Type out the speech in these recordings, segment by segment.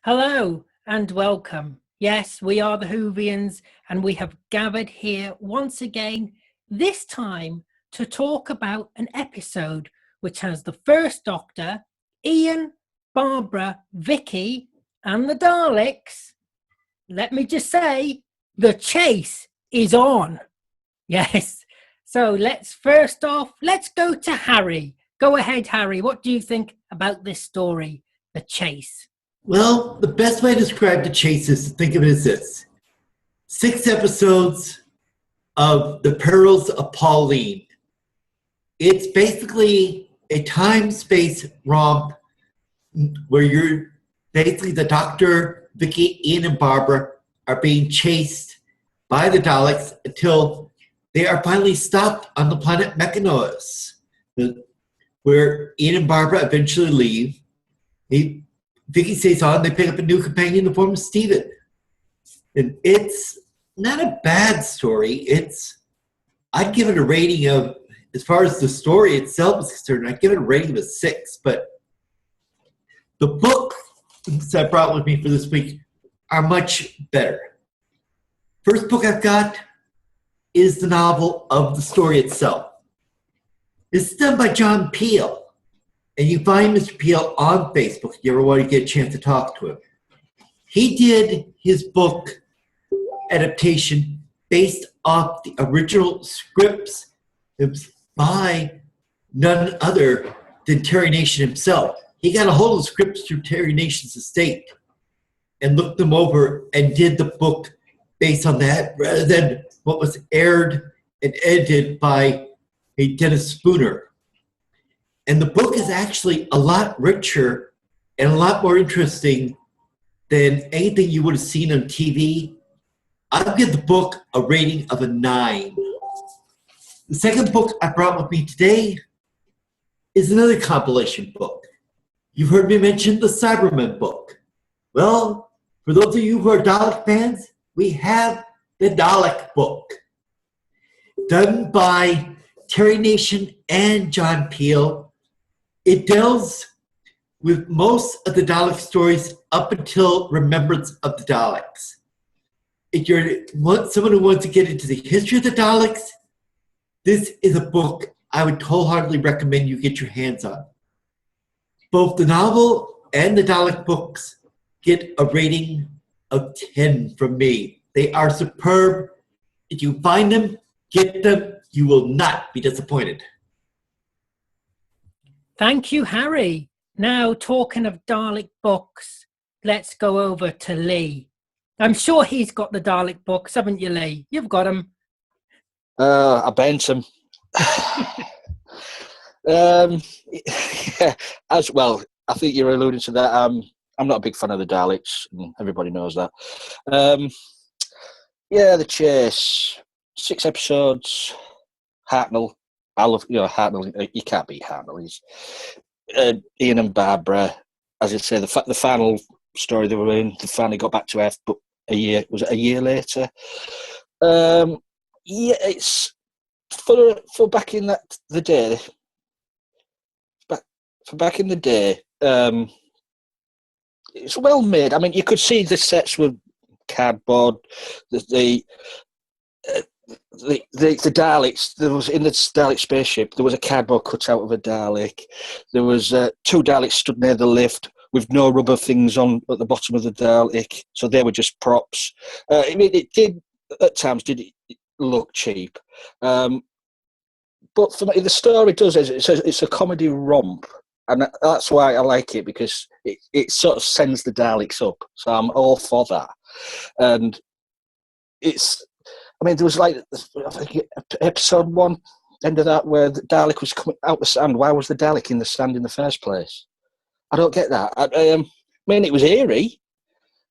Hello and welcome. Yes, we are the Whovians, and we have gathered here once again, this time to talk about an episode which has the First Doctor, Ian, Barbara, Vicky, and the Daleks. Let me just say, the chase is on. Yes. So let's go to Harry. Go ahead, Harry. What do you think about this story, The Chase? Well, the best way to describe The Chase is to think of it as this. 6 episodes of The Perils of Pauline. It's basically a time-space romp where you're basically the Doctor, Vicky, Ian, and Barbara are being chased by the Daleks until they are finally stopped on the planet Mechanoids, where Ian and Barbara eventually leave. Vicky stays on, they pick up a new companion in the form of Steven. And it's not a bad story. I'd give it a rating of, as far as the story itself is concerned, I'd give it a rating of a 6. But the books that I brought with me for this week are much better. First book I've got is the novel of the story itself. It's done by John Peel. And you find Mr. Peel on Facebook if you ever want to get a chance to talk to him. He did his book adaptation based off the original scripts by none other than Terry Nation himself. He got a hold of the scripts through Terry Nation's estate and looked them over and did the book based on that rather than what was aired and edited by a Dennis Spooner. And the book is actually a lot richer and a lot more interesting than anything you would have seen on TV. I'll give the book a rating of a 9. The second book I brought with me today is another compilation book. You've heard me mention the Cybermen book. Well, for those of you who are Dalek fans, we have the Dalek book, done by Terry Nation and John Peel. It deals with most of the Dalek stories up until Remembrance of the Daleks. If you're someone who wants to get into the history of the Daleks, this is a book I would wholeheartedly recommend you get your hands on. Both the novel and the Dalek books get a rating of 10 from me. They are superb. If you find them, get them. You will not be disappointed. Thank you, Harry. Now, talking of Dalek books, let's go over to Lee. I'm sure he's got the Dalek books, haven't you, Lee? You've got them. I bent them. Yeah, as well, I think you're alluding to that. I'm not a big fan of the Daleks, and everybody knows that. Yeah, The Chase, 6 episodes, Hartnell. I love, Hartnell. You can't beat Hartnell. He's Ian and Barbara, as I say, the final story they were in. They finally got back to Earth, but a year later. Yeah, it's for back in the day. Back in the day, it's well made. I mean, you could see the sets were cardboard. The Daleks, there was in the Dalek spaceship, there was a cardboard cutout of a Dalek. There was 2 Daleks stood near the lift with no rubber things on at the bottom of the Dalek, so they were just props. I mean, it did at times look cheap, but for me, the story does. It's a comedy romp, and that's why I like it, because it sort of sends the Daleks up. So I'm all for that, and it's. I mean, there was like episode 1, end of that, where the Dalek was coming out the sand. Why was the Dalek in the sand in the first place? I don't get that. I mean, it was eerie,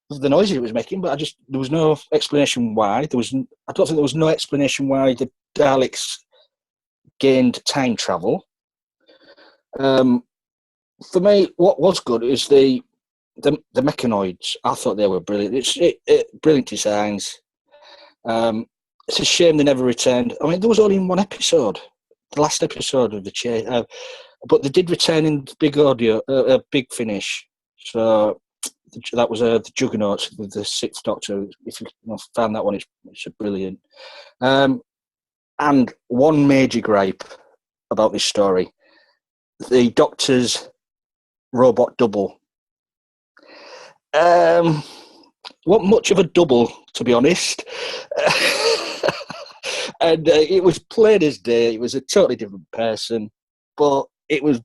the noises it was making, but there was no explanation why. I don't think there was no explanation why the Daleks gained time travel. For me, what was good is the Mechanoids. I thought they were brilliant. Brilliant designs. It's a shame they never returned. I mean, there was only in 1 episode, the last episode of The Chase, but they did return in big audio, big finish. So that was the Juggernauts with the Sixth Doctor. If you found that one, it's brilliant. And one major gripe about this story: the Doctor's robot double. Wasn't much of a double, to be honest. And it was plain as day. It was a totally different person, but it was,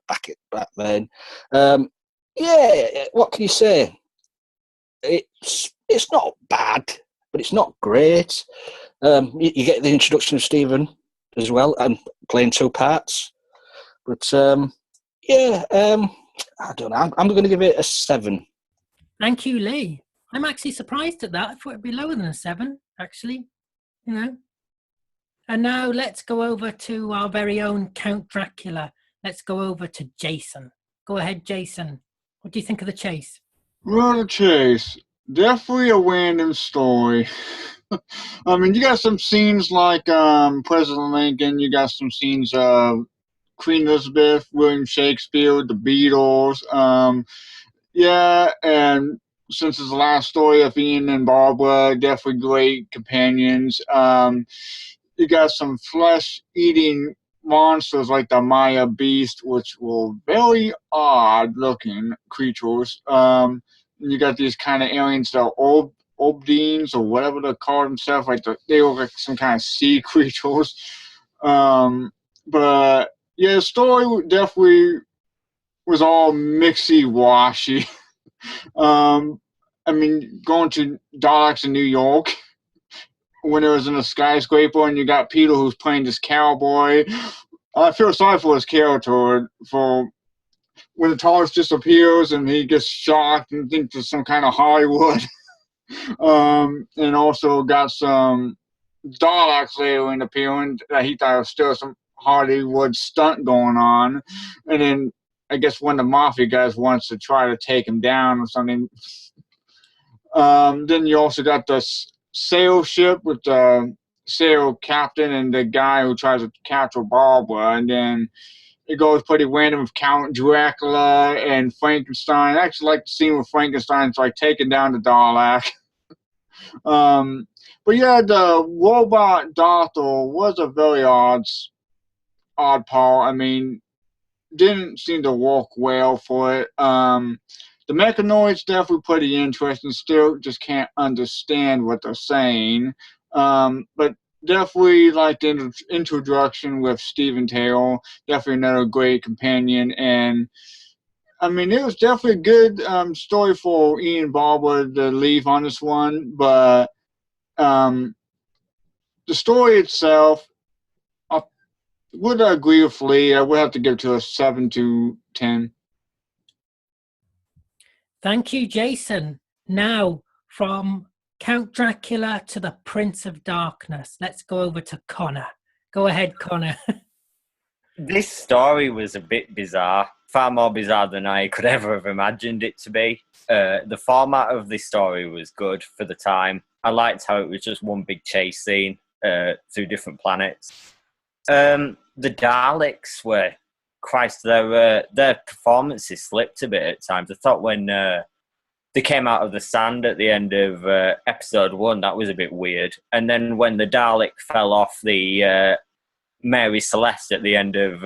back then. What can you say? It's not bad, but it's not great. You get the introduction of Stephen as well, and playing two parts. But I don't know. I'm going to give it a 7. Thank you, Lee. I'm actually surprised at that. I thought it'd be lower than a 7, actually. And now let's go over to our very own Count Dracula. Let's go over to Jason. Go ahead, Jason. What do you think of the chase? Well, the chase. Definitely a random story. I mean, you got some scenes like President Lincoln. You got some scenes of Queen Elizabeth, William Shakespeare, the Beatles. And since it's the last story of Ian and Barbara, definitely great companions. You got some flesh-eating monsters like the Maya Beast, which were very odd-looking creatures. You got these kind of aliens that are Obdines or whatever they call themselves. They look like some kind of sea creatures. But yeah, the story definitely was all mixy-washy. I mean, going to Daleks in New York when it was in a skyscraper, and you got Peter who's playing this cowboy. I feel sorry for his character for when the TARDIS disappears and he gets shocked and thinks it's some kind of Hollywood. And also got some Daleks later in appearing that he thought was still some Hollywood stunt going on. And then I guess one of the Mafia guys wants to try to take him down or something. Then you also got the sail ship with the sail captain and the guy who tries to capture Barbara, and then it goes pretty random with Count Dracula and Frankenstein. I actually like the scene with Frankenstein's taking down the Dalek. But yeah, the robot doctor was a very odd part. I mean, didn't seem to work well for it. The Mechanoids definitely pretty interesting. Still just can't understand what they're saying. But definitely like the introduction with Stephen Taylor. Definitely another great companion. And I mean, it was definitely a good story for Ian Barbara to leave on this one. But the story itself, I would agree with Lee. I would have to give it to a 7 to 10. Thank you, Jason. Now, from Count Dracula to the Prince of Darkness, let's go over to Connor. Go ahead, Connor. This story was a bit bizarre, far more bizarre than I could ever have imagined it to be. The format of this story was good for the time. I liked how it was just one big chase scene through different planets. The Daleks were... Christ, their performances slipped a bit at times. I thought when they came out of the sand at the end of episode 1, that was a bit weird. And then when the Dalek fell off the Mary Celeste at the end of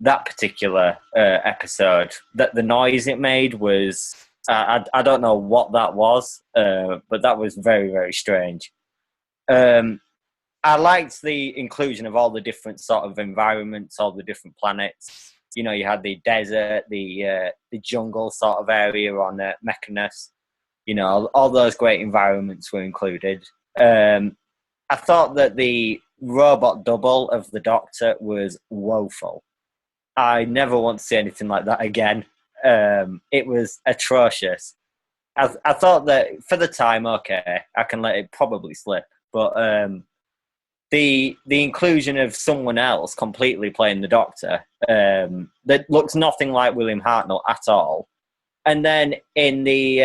that particular episode, that the noise it made was... I don't know what that was, but that was very, very strange. I liked the inclusion of all the different sort of environments, all the different planets. You know, you had the desert, the jungle sort of area on Mechonoids. You know, all those great environments were included. I thought that the robot double of the Doctor was woeful. I never want to see anything like that again. It was atrocious. I thought that for the time, okay, I can let it probably slip, but the inclusion of someone else completely playing the Doctor that looks nothing like William Hartnell at all, and then in the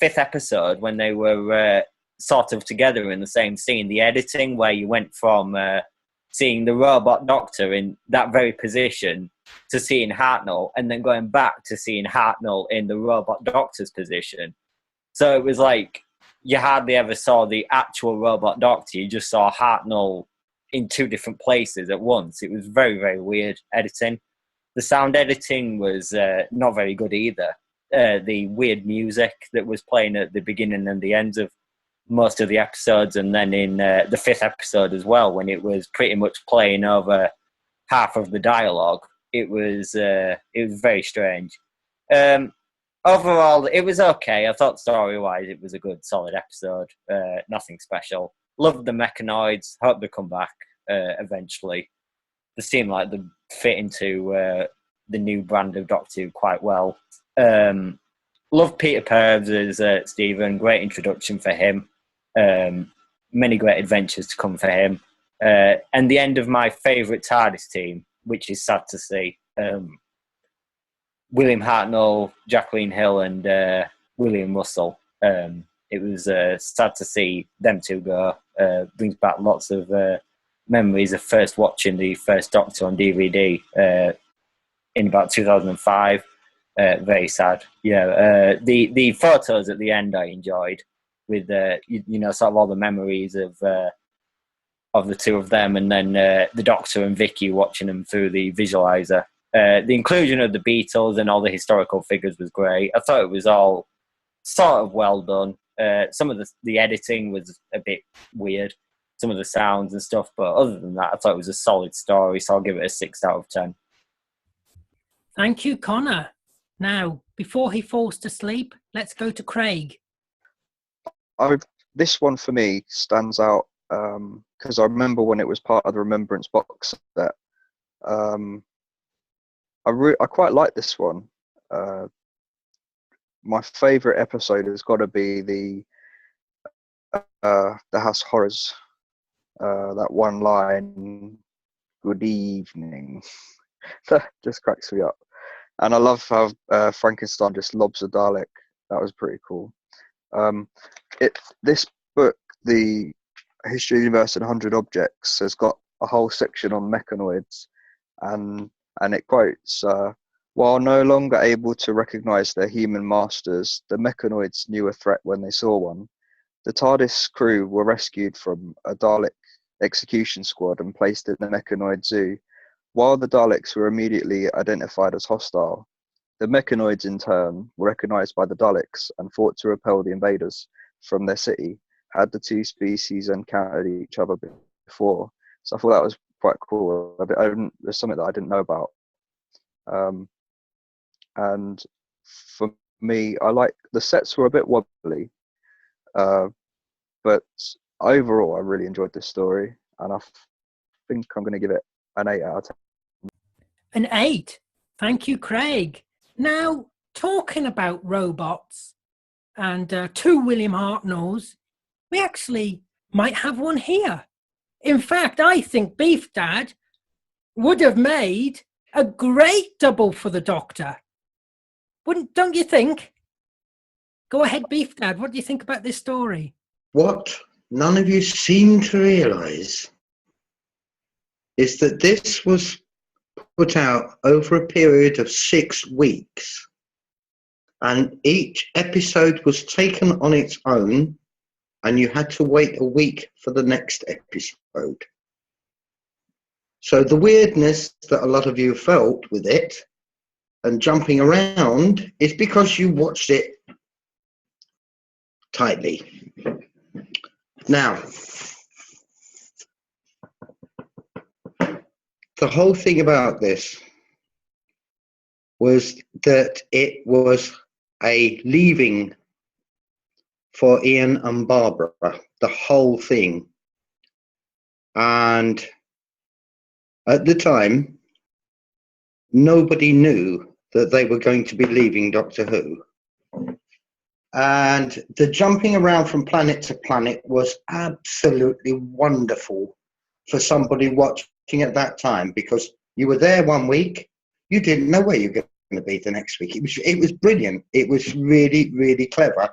5th episode when they were sort of together in the same scene, the editing where you went from seeing the robot doctor in that very position to seeing Hartnell, and then going back to seeing Hartnell in the robot doctor's position. So it was like you hardly ever saw the actual robot doctor. You just saw Hartnell in two different places at once. It was very, very weird editing. The sound editing was not very good either. The weird music that was playing at the beginning and the ends of most of the episodes, and then in the 5th episode as well, when it was pretty much playing over half of the dialogue, it was very strange. Overall, it was okay. I thought story-wise, it was a good, solid episode. Nothing special. Loved the Mechanoids. Hope they come back eventually. They seem like they fit into the new brand of Doctor Who quite well. Love Peter Perbs as Stephen. Great introduction for him. Many great adventures to come for him. And the end of my favourite TARDIS team, which is sad to see. William Hartnell, Jacqueline Hill, and William Russell. It was sad to see them two go. Brings back lots of memories of first watching the first Doctor on DVD in about 2005. Very sad. Yeah, the photos at the end I enjoyed, with sort of all the memories of the two of them, and then the Doctor and Vicky watching them through the visualizer. The inclusion of the Beatles and all the historical figures was great. I thought it was all sort of well done. Some of the editing was a bit weird, some of the sounds and stuff, but other than that, I thought it was a solid story, so I'll give it a 6 out of 10. Thank you, Connor. Now, before he falls to sleep, let's go to Craig. This one for me stands out because I remember when it was part of the Remembrance box set. I quite like this one. My favourite episode has got to be the House Horrors. That one line, "Good evening," that just cracks me up. And I love how Frankenstein just lobs a Dalek. That was pretty cool. This book, The History of the Universe in 100 Objects, has got a whole section on mechanoids, and it quotes, while no longer able to recognise their human masters, the mechanoids knew a threat when they saw one. The TARDIS crew were rescued from a Dalek execution squad and placed in the mechanoid zoo. While the Daleks were immediately identified as hostile, the mechanoids in turn were recognised by the Daleks and fought to repel the invaders from their city. Had the two species encountered each other before? So I thought that was quite cool. There's something that I didn't know about. And for me, I like the sets were a bit wobbly, but overall, I really enjoyed this story, and I think I'm going to give it an 8 out of 10. An 8. Thank you, Craig. Now, talking about robots and 2 William Hartnells, we actually might have one here. In fact, I think Beef Dad would have made a great double for the Doctor. Don't you think? Go ahead, Beef Dad. What do you think about this story? What none of you seem to realise is that this was put out over a period of 6 weeks, and each episode was taken on its own, and you had to wait a week for the next episode. So the weirdness that a lot of you felt with it and jumping around is because you watched it tightly. Now, the whole thing about this was that it was a leaving for Ian and Barbara, the whole thing. And at the time, nobody knew that they were going to be leaving Doctor Who. And the jumping around from planet to planet was absolutely wonderful for somebody watching at that time, because you were there one week, you didn't know where you were going to be the next week. It was brilliant. It was really, really clever.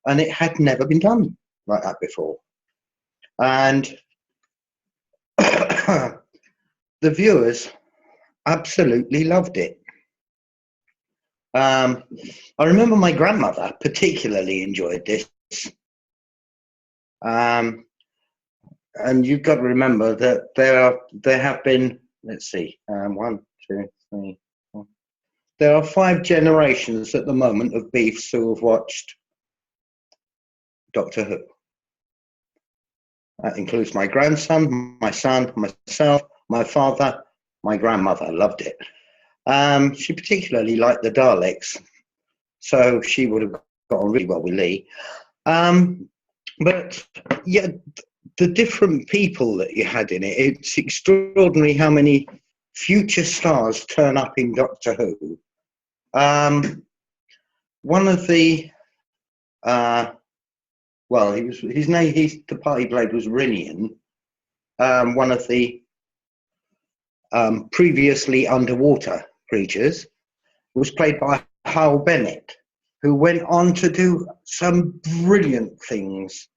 And it had never been done like that before. And the viewers absolutely loved it. I remember my grandmother particularly enjoyed this. And you've got to remember that there have been, let's see, 1, 2, 3, 4. There are 5 generations at the moment of beefs who have watched Doctor Who. That includes my grandson, my son, myself, my father, my grandmother loved it. She particularly liked the Daleks, so she would have got on really well with Lee. But yeah, the different people that you had in it, it's extraordinary how many future stars turn up in Doctor Who. One of the, well, his name, the part he played was Rinian. One of the previously underwater creatures was played by Hal Bennett, who went on to do some brilliant things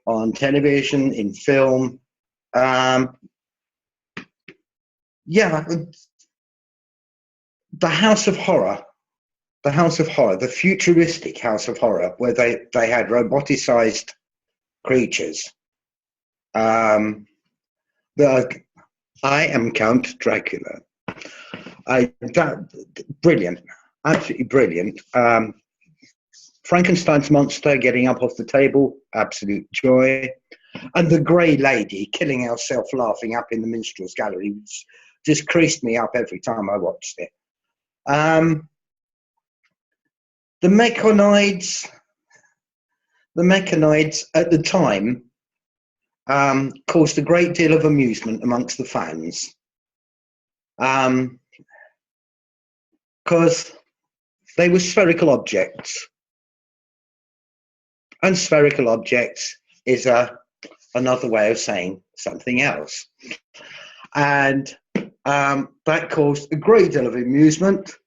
on television, in film. Yeah, the House of Horror, the futuristic House of Horror, where they had roboticized creatures. I am Count Dracula. Brilliant, absolutely brilliant. Frankenstein's monster getting up off the table, absolute joy. And the Grey Lady killing herself laughing up in the Minstrel's Gallery just creased me up every time I watched it. The Mechanoids at the time caused a great deal of amusement amongst the fans, because they were spherical objects, and spherical objects is another way of saying something else, and that caused a great deal of amusement.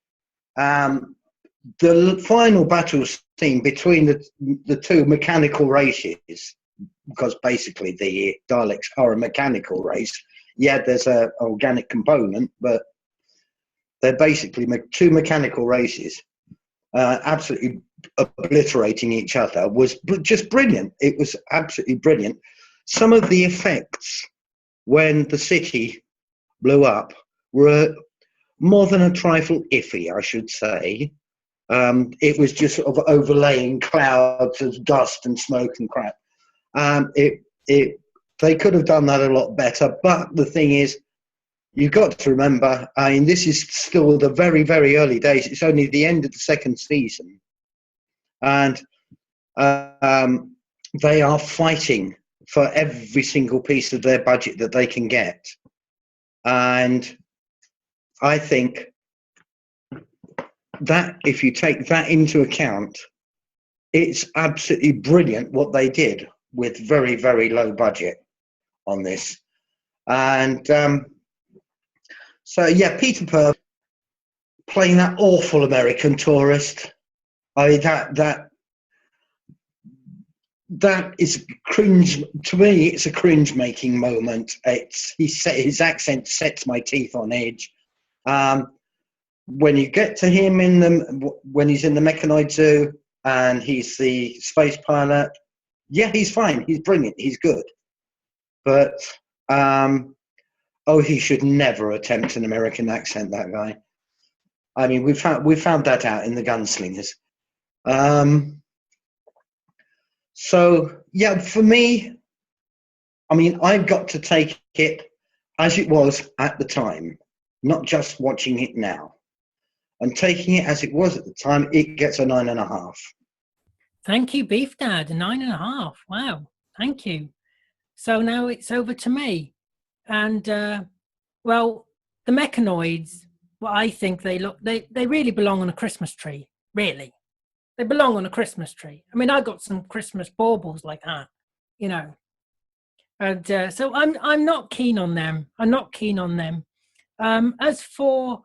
The final battle scene between the two mechanical races, because basically the Daleks are a mechanical race. Yeah, there's an organic component, but they're basically two mechanical races, absolutely obliterating each other, was just brilliant. It was absolutely brilliant. Some of the effects when the city blew up were more than a trifle iffy, I should say. It was just sort of overlaying clouds of dust and smoke and crap. They could have done that a lot better, but the thing is, you've got to remember, I mean, this is still the very, very early days. It's only the end of the 2nd season, and they are fighting for every single piece of their budget that they can get. And I think that if you take that into account, it's absolutely brilliant what they did with very, very low budget on this. And so, yeah, Peter Purves playing that awful American tourist. I mean, that is cringe to me. It's a cringe-making moment. His accent sets my teeth on edge. When you get to him when he's in the Mechanoid Zoo and he's the space pilot, yeah, he's fine. He's brilliant. He's good. But he should never attempt an American accent. That guy. I mean, we found that out in the Gunslingers. So yeah, for me, I mean, I've got to take it as it was at the time, not just watching it now. And taking it as it was at the time, it gets a 9.5. Thank you, Beef Dad. A 9.5. Wow. Thank you. So now it's over to me. And, well, the Mechanoids, well, I think they really belong on a Christmas tree. Really. They belong on a Christmas tree. I mean, I got some Christmas baubles like that, you know. And so I'm not keen on them. I'm not keen on them. As for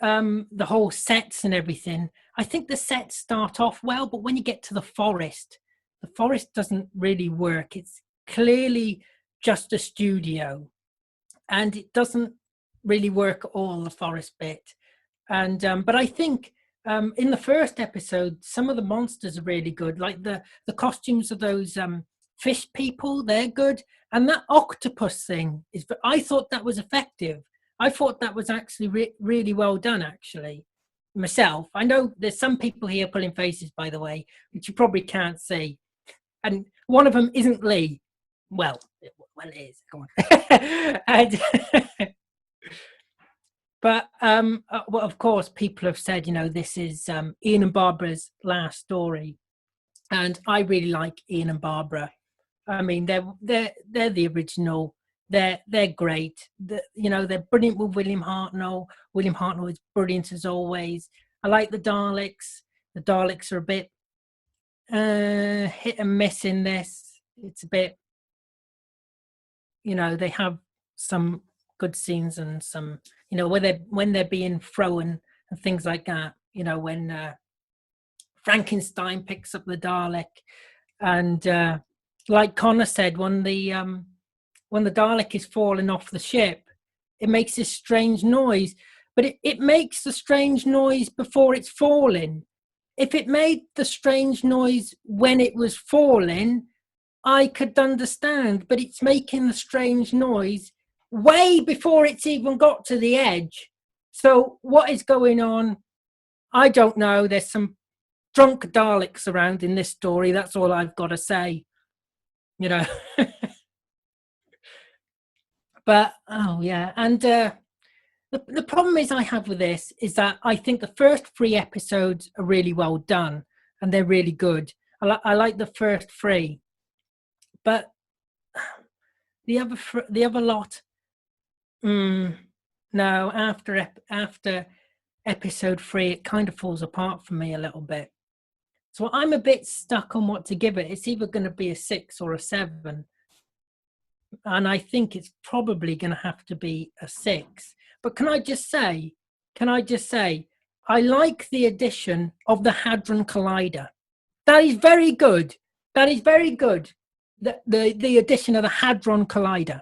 the whole sets and everything, I think the sets start off well, but when you get to the forest doesn't really work. It's clearly just a studio, and it doesn't really work at all, the forest bit. And but I think in the first episode, some of the monsters are really good, like the costumes of those fish people, they're good. And that octopus thing is, I thought that was effective. I thought that was actually really well done, actually, myself. I know there's some people here pulling faces, by the way, which you probably can't see. And one of them isn't Lee. Well, it is. Go on. And, but, well, of course, people have said, this is Ian and Barbara's last story. And I really like Ian and Barbara. I mean, they're the original. They're great. They're brilliant with William Hartnell. William Hartnell is brilliant as always. I like the Daleks. The Daleks are a bit hit and miss in this. It's a bit, they have some good scenes and some, when they're being thrown and things like that. When Frankenstein picks up the Dalek, and like Connor said, when the Dalek is falling off the ship, it makes this strange noise, but it makes the strange noise before it's falling. If it made the strange noise when it was falling, I could understand, but it's making the strange noise way before it's even got to the edge. So what is going on? I don't know. There's some drunk Daleks around in this story. That's all I've got to say. But oh yeah, and the problem is I have with this is that I think the first 3 episodes are really well done and they're really good. I like the first 3, but the other lot, no. After episode 3, it kind of falls apart for me a little bit. So I'm a bit stuck on what to give it. It's either going to be a 6 or a 7. And I think it's probably going to have to be a 6. But can I just say, I like the addition of the Hadron Collider. That is very good. The addition of the Hadron Collider.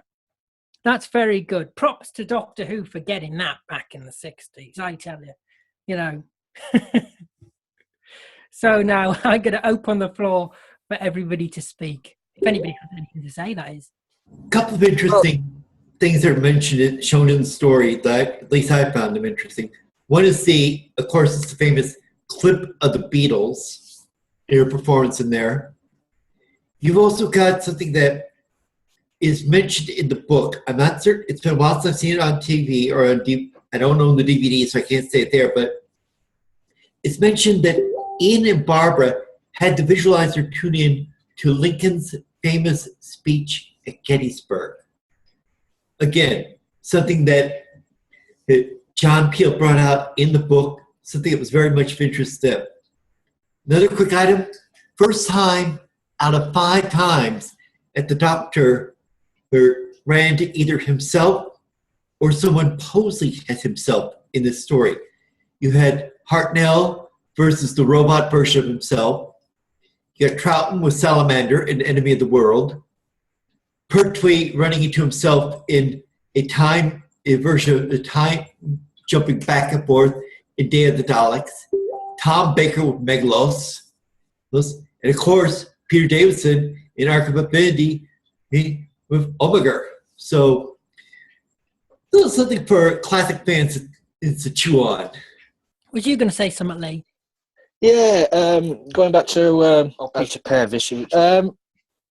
That's very good. Props to Doctor Who for getting that back in the 60s, I tell you. So now I'm going to open the floor for everybody to speak. If anybody has anything to say, that is. A couple of interesting things that are mentioned, shown in the story that at least I found them interesting. One is of course, it's the famous clip of the Beatles, their performance in there. You've also got something that is mentioned in the book. I'm not certain. It's been a while since I've seen it on TV or on I don't own the DVD, so I can't say it there. But it's mentioned that Ian and Barbara had to visualize or tune in to Lincoln's famous speech at Gettysburg. Again, something that John Peel brought out in the book, something that was very much of interest to them. Another quick item, first time out of 5 times that the Doctor ran to either himself or someone posing as himself in this story. You had Hartnell versus the robot version of himself. You got Troughton with Salamander, an enemy of the world. Pertwee running into himself in a version of the time jumping back and forth in Day of the Daleks. Tom Baker with Megalos. And of course, Peter Davison in Ark of Infinity with Omega. So, this is something for classic fans to chew on. Was you going to say something, Lee? Yeah, going back to Peter Purvis,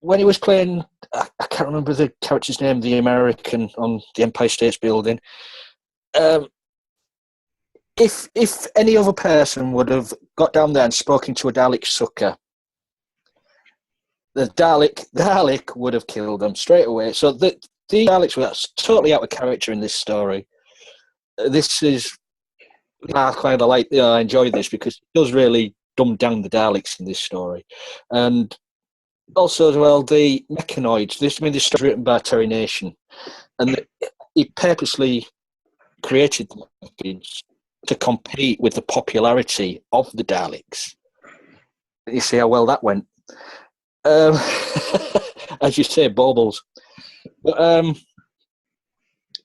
when he was playing, I can't remember the character's name, the American on the Empire State Building. If any other person would have got down there and spoken to a Dalek sucker, the Dalek would have killed them straight away. So the Daleks were totally out of character in this story. This is, I kind of like, I enjoy this because it does really dumb down the Daleks in this story. And also as well, the Mechanoids, this story written by Terry Nation, and he purposely created the Mechanoids to compete with the popularity of the Daleks. You see how well that went. As you say, baubles. But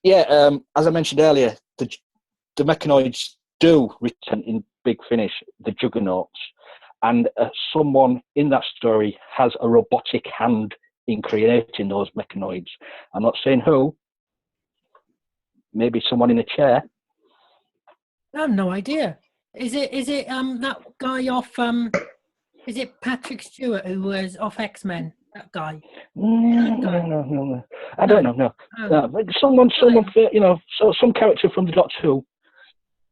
as I mentioned earlier, the Mechanoids do return in Big Finish, the Juggernauts, and someone in that story has a robotic hand in creating those Mechanoids. I'm not saying who. Maybe someone in a chair. I have no idea. Is it that guy off is it Patrick Stewart who was off X-Men? That guy. No. I don't know. No. Oh. But someone, some character from the Doctor Who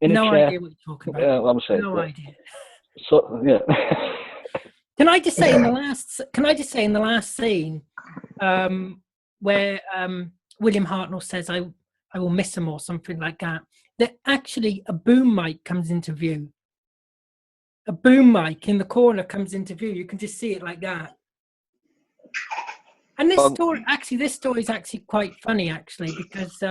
in No a chair. idea what you're talking about. Yeah, I'm saying. No idea. So yeah. Can I just say in the last scene, where William Hartnell says, "I will miss him" or something like that, that actually a boom mic comes into view. A boom mic in the corner comes into view. You can just see it like that. And this story is actually quite funny, actually, because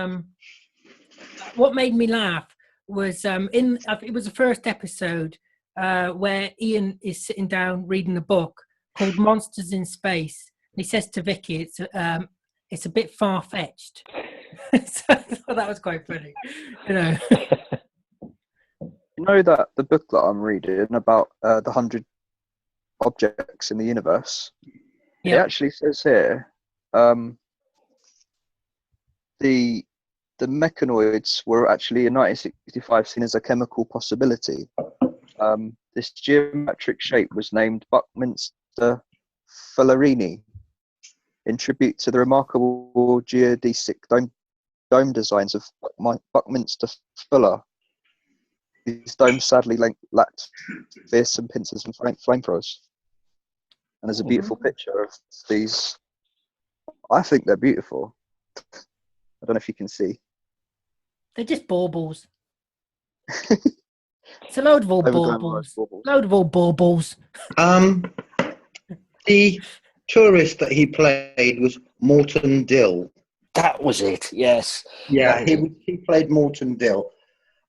what made me laugh was it was the first episode where Ian is sitting down reading a book called Monsters in Space. And he says to Vicky, it's a bit far-fetched. So I thought that was quite funny, you know. You know that the book that I'm reading about the 100 objects in the universe, it actually says here the Mechanoids were actually in 1965 seen as a chemical possibility. This geometric shape was named Buckminster Fullerini in tribute to the remarkable geodesic dome designs of Buckminster Fuller. These domes sadly lacked fearsome pincers and flamethrowers. And there's a beautiful picture of these. I think they're beautiful. I don't know if you can see. They're just baubles. It's a load of old baubles. Load of old baubles. The tourist that he played was Morton Dill. That was it. Yes. Yeah, he played Morton Dill.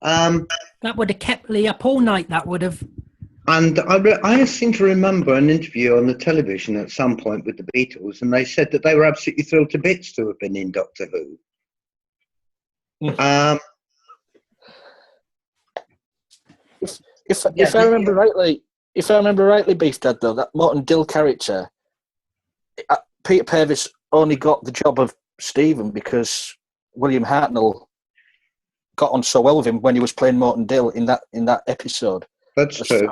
That would have kept Lee up all night. That would have. And I seem to remember an interview on the television at some point with the Beatles, and they said that they were absolutely thrilled to bits to have been in Doctor Who. If I remember rightly, Beef Dad, though, that Morton Dill character, Peter Purvis only got the job of Stephen because William Hartnell got on so well with him when he was playing Morton Dill in that episode. That's true.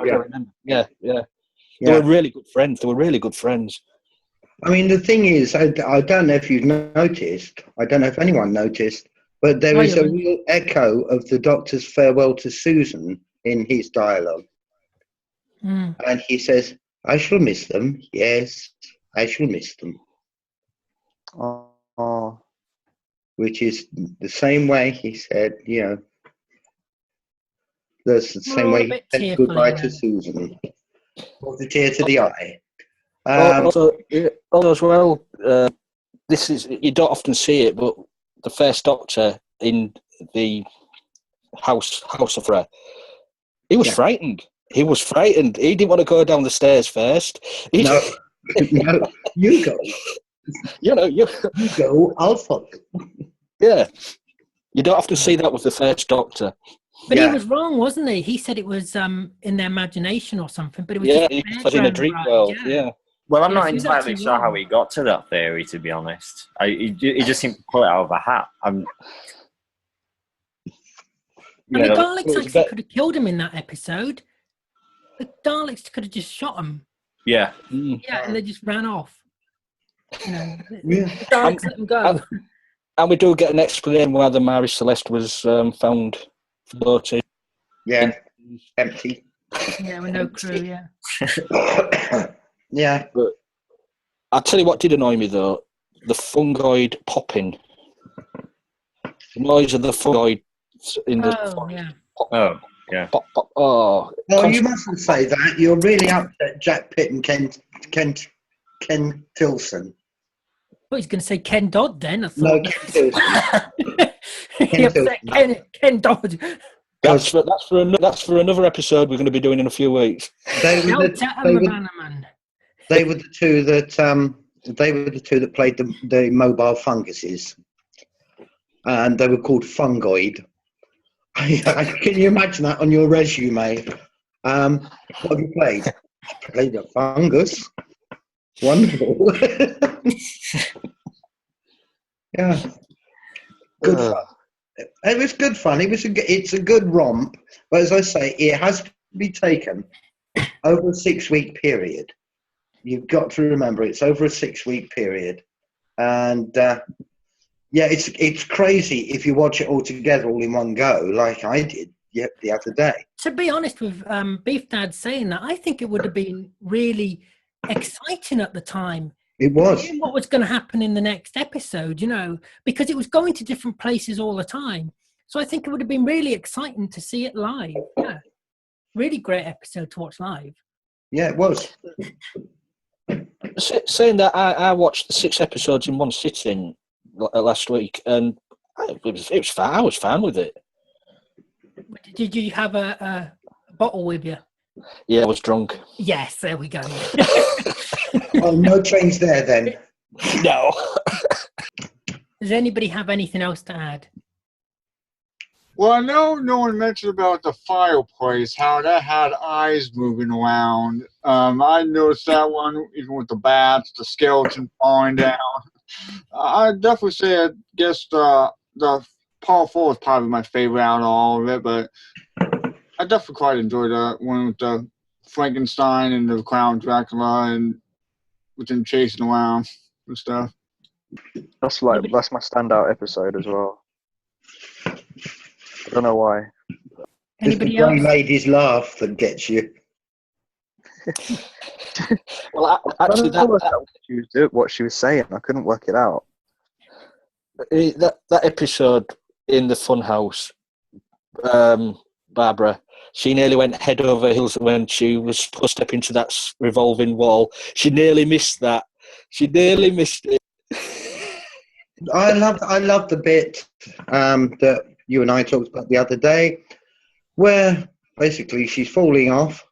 Yeah. They were really good friends. I mean, the thing is, I don't know if you've noticed, I don't know if anyone noticed, but there is a real echo of the Doctor's farewell to Susan in his dialogue. And he says, "I shall miss them. Yes, I shall miss them." Oh. Which is the same way he said, that's the same way he said goodbye to Susan. Or the tear to the eye. Also as well, this is, you don't often see it, but the first Doctor in the House of Red, he was frightened. He was frightened. He didn't want to go down the stairs first. No, you go. You go, I'll follow. Yeah. You don't often see that with the first Doctor. But he was wrong, wasn't he? He said it was in their imagination or something, but it was it was in a dream world. Yeah. Well, I'm not entirely sure how he got to that theory, to be honest. He just seemed to pull it out of a hat. And the Daleks actually could have killed him in that episode. The Daleks could have just shot him. Yeah. Yeah, and they just ran off. The Daleks let them go. And we do get an explanation why the Mary Celeste was found floating. Yeah, empty. Yeah, with no crew, yeah. Yeah. But I'll tell you what did annoy me, though. The fungoid popping. The noise of the fungoid in the... Oh, yeah. Oh, yeah. Pop, pop. Oh. No, you mustn't say that. You're really upset Jack Pitt and Ken Tilson. Well, he's going to say Ken Dodd then. I thought. No, Ken Tilson. Ken Dodd. That's for another episode we're going to be doing in a few weeks. They were the two that played the mobile funguses. and they were called Fungoid. Can you imagine that on your resume? What have you played? I played a fungus. Wonderful. Yeah, good fun. It was good fun. It's a good romp, but as I say, it has to be taken over a 6-week period. You've got to remember it's over a 6-week period, and yeah, it's crazy if you watch it all together, all in one go, like I did the other day. To be honest with Beef Dad saying that, I think it would have been really exciting at the time. It was. What was going to happen in the next episode, you know, because it was going to different places all the time. So I think it would have been really exciting to see it live. Yeah, really great episode to watch live. Yeah, it was. Saying that, I watched the 6 episodes in one sitting last week, and it was fine. I was fine with it. Did you have a bottle with you? Yeah, I was drunk. Yes, there we go. Oh, no change there then. No. Does anybody have anything else to add? Well, I know no one mentioned about the fireplace, how that had eyes moving around. I noticed that one, even with the bats, the skeleton falling down. I'd definitely say, I guess the part 4 is probably my favorite out of all of it, but I definitely quite enjoyed that one with the Frankenstein and the Crown Dracula and with him chasing around and stuff. That's my standout episode as well. I don't know why. Anybody It's the else? grey lady's laugh that gets you. Well, I actually, don't know what she was saying. I couldn't work it out. that episode in the funhouse, Barbara, she nearly went head over heels when she was supposed to step into that revolving wall. She nearly missed that. She nearly missed it. I love the bit that you and I talked about the other day, where basically she's falling off,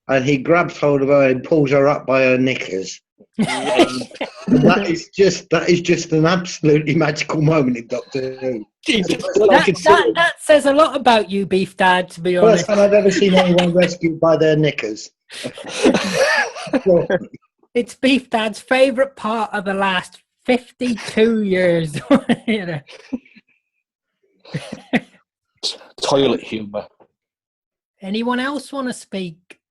and he grabs hold of her and pulls her up by her knickers. That is just an absolutely magical moment in Doctor Who. That says a lot about you, Beef Dad, to be honest. First time I've ever seen anyone rescued by their knickers. It's Beef Dad's favourite part of the last 52 years. You know. Toilet humour. Anyone else want to speak?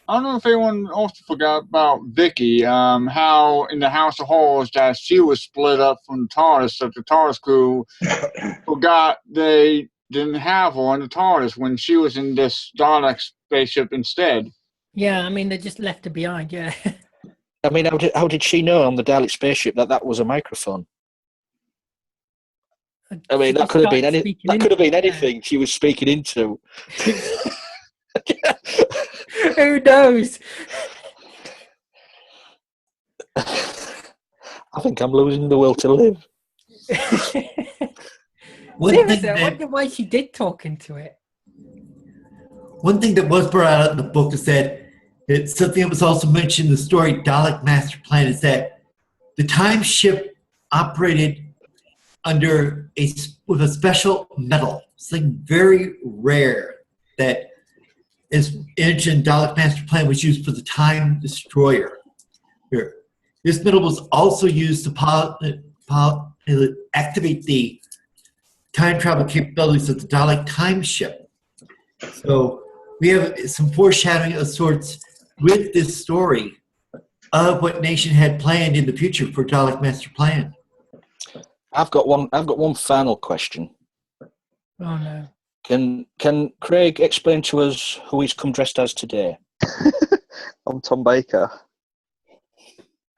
I don't know if anyone also forgot about Vicky, how in the House of Horrors that she was split up from the TARDIS, so the TARDIS crew forgot they didn't have her on the TARDIS when she was in this Dalek spaceship instead. Yeah, I mean, they just left her behind, yeah. I mean, how did she know on the Dalek spaceship that was a microphone? I mean, that could have been anything she was speaking into. Who knows? I think I'm losing the will to live. Seriously, I wonder why she did talk into it. One thing that was brought out in the book is that it's something that was also mentioned in the story Dalek Master Plan is that the time ship operated with a special metal, something very rare that is in Dalek Master Plan was used for the Time Destroyer. Here. This metal was also used to activate the time travel capabilities of the Dalek time ship. So we have some foreshadowing of sorts with this story of what Nation had planned in the future for Dalek Master Plan. I've got one final question. Oh no. Can Craig explain to us who he's come dressed as today? I'm Tom Baker.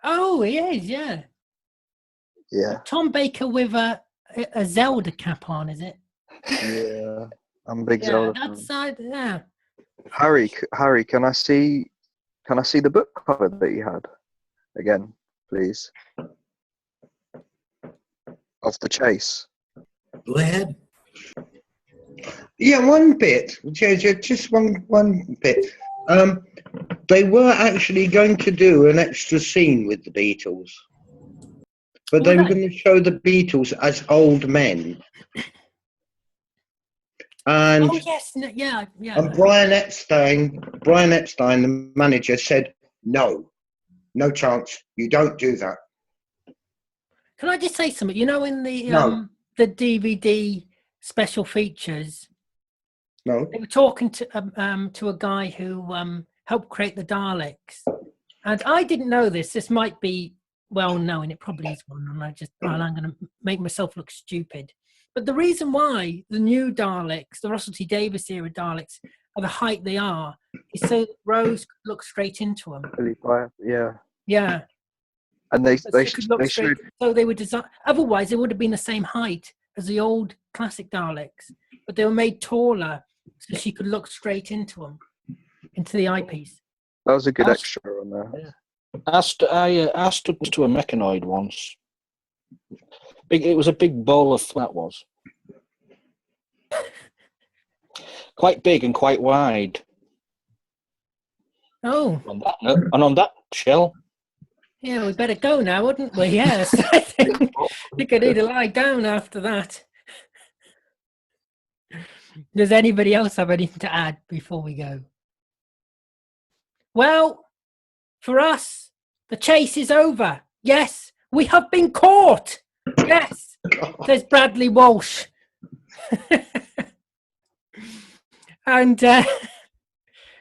Oh, he is, yeah. Yeah. Tom Baker with a Zelda cap on, is it? Yeah. I'm a big Yeah, Zelda that's fan. yeah. Harry, can I see the book cover that you had again, please? Of the chase. Go ahead. Yeah, one bit. Just one bit. They were actually going to do an extra scene with the Beatles. but they were Well, going to show the Beatles as old men. And, oh yes, yeah. and Brian Epstein, the manager, said, no chance. You don't do that. Can I just say something? You know, in No. the DVD special features, No. they were talking to a guy who helped create the Daleks, and I didn't know this. This might be well known. It probably is well known. I'm going to make myself look stupid. But the reason why the new Daleks, the Russell T Davies era Daleks, are the height they are is so that Rose could look straight into them. Yeah. Yeah. And they Could look straight. showed So they were designed. Otherwise, they would have been the same height as the old classic Daleks, but they were made taller so she could look straight into them, into the eyepiece. that was a good That's- extra on there. I stood to a Mechanoid once. It was a big bowl of that was. Quite big and quite wide. Oh, And on that shell, yeah, we better go now, wouldn't we? Yes, I think we could either lie down after that. Does anybody else have anything to add before we go? Well, for us, the chase is over. Yes, we have been caught. Yes, says Bradley Walsh. And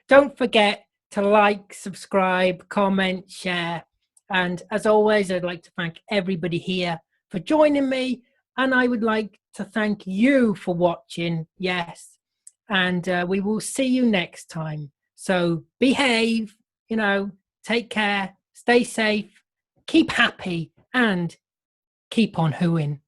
don't forget to like, subscribe, comment, share. And as always, I'd like to thank everybody here for joining me. And I would like to thank you for watching. Yes. And we will see you next time. So behave, take care, stay safe, keep happy, and keep on hooing.